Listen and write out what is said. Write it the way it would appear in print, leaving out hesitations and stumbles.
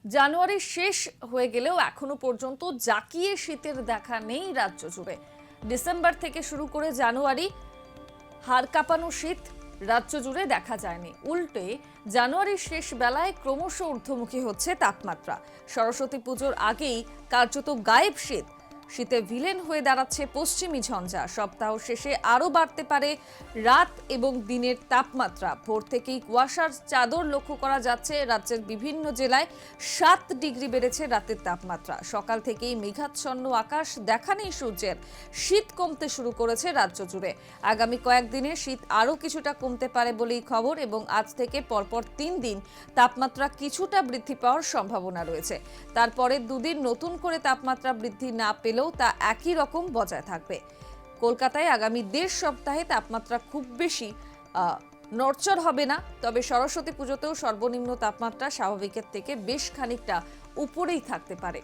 জানুয়ারি শেষ হয়ে গেলেও এখনো পর্যন্ত জাঁকিয়ে শীতের দেখা নেই রাজ্য জুড়ে। ডিসেম্বর থেকে শুরু করে জানুয়ারি হাড় কাঁপানো শীত রাজ্য জুড়ে দেখা যায়নি। উল্টে জানুয়ারির শেষ বেলায় ক্রমশ ঊর্ধ্বমুখী হচ্ছে তাপমাত্রা। সরস্বতী পুজোর আগেই কার্যত গায়েব শীত। শীতে ভিলেন হয়ে দাঁড়াচ্ছে পশ্চিমী ঝঞ্ঝা। সপ্তাহ শেষে আরও বাড়তে পারে রাত এবং দিনের তাপমাত্রা। ভোর থেকেই কুয়াশার চাদর লক্ষ্য করা যাচ্ছে রাজ্যের বিভিন্ন জেলায়। 7 ডিগ্রি বেড়েছে রাতের তাপমাত্রা। সকাল থেকেই মেঘাচ্ছন্ন আকাশ, দেখা নেই সূর্যের। শীত কমতে শুরু করেছে রাজ্য জুড়ে। আগামী কয়েকদিনে শীত আরও কিছুটা কমতে পারে বলেই খবর, এবং আজ থেকে পরপর 3 দিন তাপমাত্রা কিছুটা বৃদ্ধি পাওয়ার সম্ভাবনা রয়েছে। তারপরে দুদিন নতুন করে তাপমাত্রা বৃদ্ধি না পেলেও তা একই রকম বজায় থাকবে। কলকাতায় আগামী 1.5 সপ্তাহে তাপমাত্রা খুব বেশি নড়চড় হবে না, তবে সরস্বতী পুজোতেও সর্বনিম্ন তাপমাত্রা স্বাভাবিকের থেকে বেশ খানিকটা উপরেই থাকতে পারে।